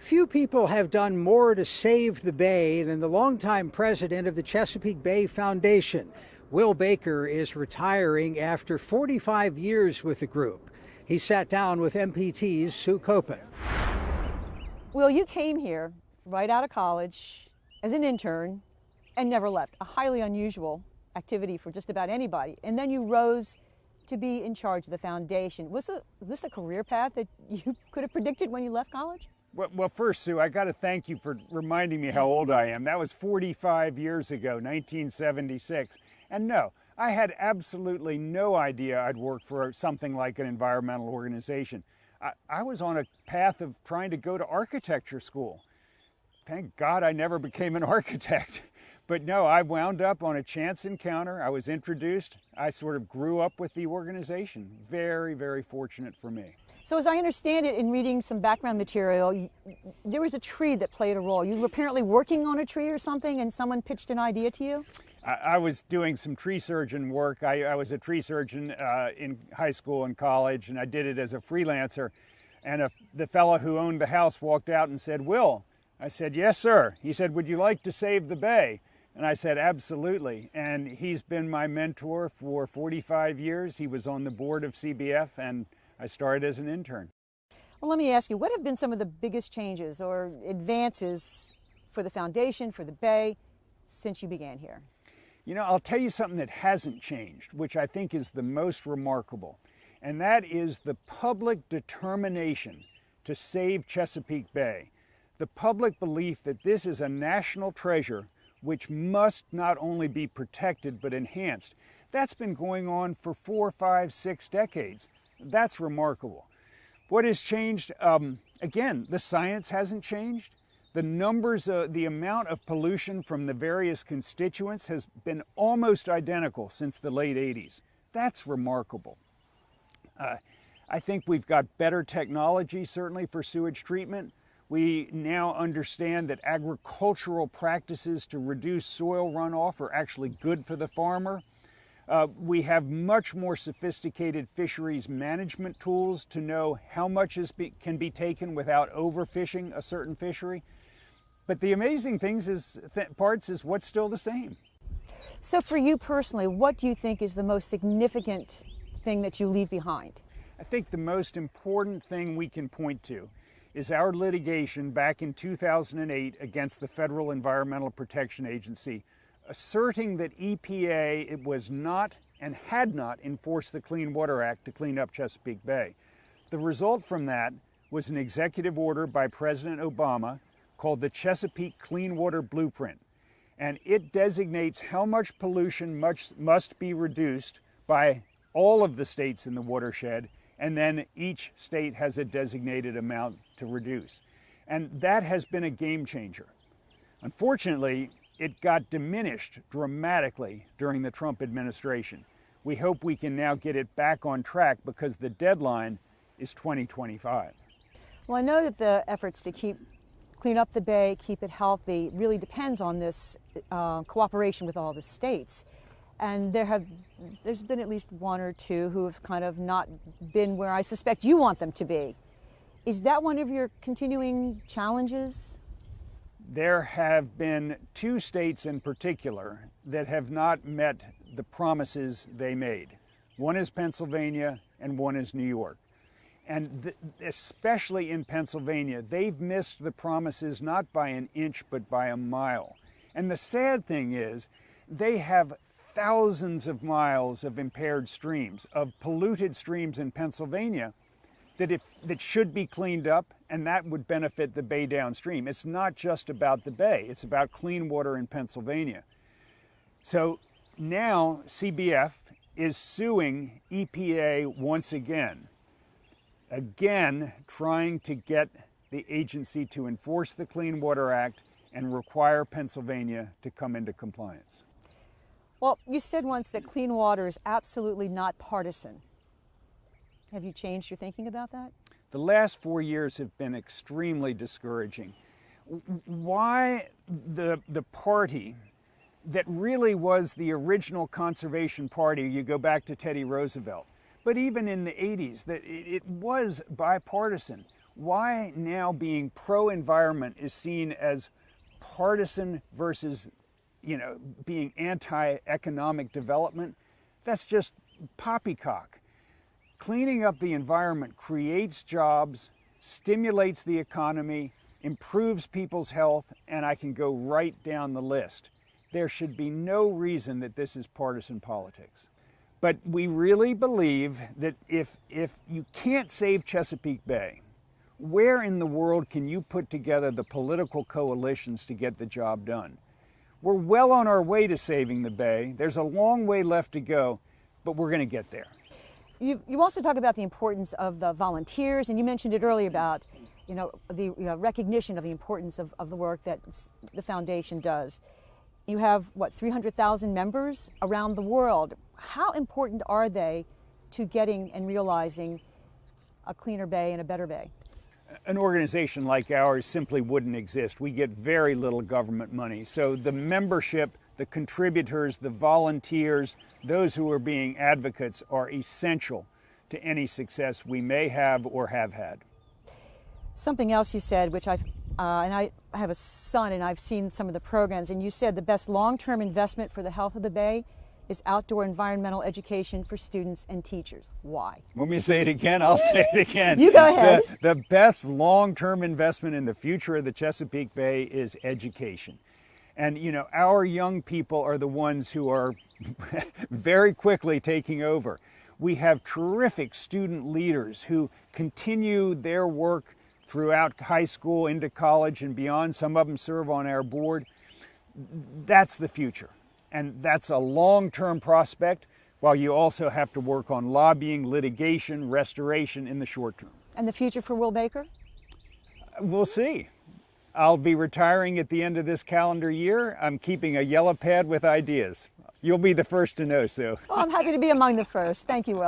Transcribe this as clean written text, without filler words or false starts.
Few people have done more to save the Bay than the longtime president of the Chesapeake Bay Foundation. Will Baker is retiring after 45 years with the group. He sat down with MPT's Sue Copen. Will, you came here right out of college as an intern and never left. A highly unusual activity for just about anybody. And then you rose to be in charge of the foundation. Was this a career path that you could have predicted when you left college? Well, first, Sue, I got to thank you for reminding me how old I am. That was 45 years ago, 1976. And no, I had absolutely no idea I'd work for something like an environmental organization. I was on a path of trying to go to architecture school. Thank God I never became an architect. But no, I wound up on a chance encounter. I was introduced. I sort of grew up with the organization. Very, very fortunate for me. So as I understand it, in reading some background material, there was a tree that played a role. You were apparently working on a tree or something, and someone pitched an idea to you? I was doing some tree surgeon work. I was a tree surgeon in high school and college, and I did it as a freelancer. And the fellow who owned the house walked out and said, "Will." I said, "Yes, sir." He said, "Would you like to save the Bay?" And I said, "Absolutely." And he's been my mentor for 45 years. He was on the board of CBF, and I started as an intern. Well, let me ask you, what have been some of the biggest changes or advances for the foundation, for the Bay, since you began here? You know, I'll tell you something that hasn't changed, which I think is the most remarkable, and that is the public determination to save Chesapeake Bay. The public belief that this is a national treasure which must not only be protected but enhanced. That's been going on for 4, 5, 6 decades. That's remarkable. What has changed? Again, the science hasn't changed. The numbers, the amount of pollution from the various constituents has been almost identical since the late 80s. That's remarkable. I think we've got better technology, certainly for sewage treatment. We now understand that agricultural practices to reduce soil runoff are actually good for the farmer. We have much more sophisticated fisheries management tools to know how much can be taken without overfishing a certain fishery. But the amazing things is what's still the same. So for you personally, what do you think is the most significant thing that you leave behind? I think the most important thing we can point to is our litigation back in 2008 against the Federal Environmental Protection Agency, asserting that EPA was not and had not enforced the Clean Water Act to clean up Chesapeake Bay. The result from that was an executive order by President Obama called the Chesapeake Clean Water Blueprint. And it designates how much pollution must be reduced by all of the states in the watershed, and then each state has a designated amount to reduce. And that has been a game changer. Unfortunately, it got diminished dramatically during the Trump administration. We hope we can now get it back on track because the deadline is 2025. Well, I know that the efforts to clean up the Bay, keep it healthy, really depends on this cooperation with all the states. And there's been at least one or two who have kind of not been where I suspect you want them to be. Is that one of your continuing challenges? There have been 2 states in particular that have not met the promises they made. One is Pennsylvania and one is New York. And especially in Pennsylvania, they've missed the promises not by an inch but by a mile. And the sad thing is they have thousands of miles of impaired streams, of polluted streams in Pennsylvania that should be cleaned up, and that would benefit the Bay downstream. It's not just about the Bay, it's about clean water in Pennsylvania. So now CBF is suing EPA once again trying to get the agency to enforce the Clean Water Act and require Pennsylvania to come into compliance. Well, you said once that clean water is absolutely not partisan. Have you changed your thinking about that? The last 4 years have been extremely discouraging. Why the party that really was the original conservation party, you go back to Teddy Roosevelt, but even in the 80s, that it was bipartisan. why now being pro-environment is seen as partisan versus, being anti-economic development. That's just poppycock. Cleaning up the environment creates jobs, stimulates the economy, improves people's health, and I can go right down the list. There should be no reason that this is partisan politics. But we really believe that if you can't save Chesapeake Bay, where in the world can you put together the political coalitions to get the job done? We're well on our way to saving the Bay. There's a long way left to go, but we're going to get there. You also talk about the importance of the volunteers, and you mentioned it earlier about the recognition of the importance of the work that the foundation does. You have, 300,000 members around the world. How important are they to getting and realizing a cleaner bay and a better bay? An organization like ours simply wouldn't exist. We get very little government money. So the membership, the contributors, the volunteers, those who are being advocates are essential to any success we may have or have had. Something else you said, which I have a son and I've seen some of the programs, and you said the best long-term investment for the health of the Bay is outdoor environmental education for students and teachers. Why? Want me to say it again? I'll say it again. You go ahead. The best long-term investment in the future of the Chesapeake Bay is education. And our young people are the ones who are very quickly taking over. We have terrific student leaders who continue their work throughout high school, into college and beyond. Some of them serve on our board. That's the future. And that's a long-term prospect, while you also have to work on lobbying, litigation, restoration in the short term. And the future for Will Baker? We'll see. I'll be retiring at the end of this calendar year. I'm keeping a yellow pad with ideas. You'll be the first to know, Sue. Oh, I'm happy to be among the first. Thank you, Will.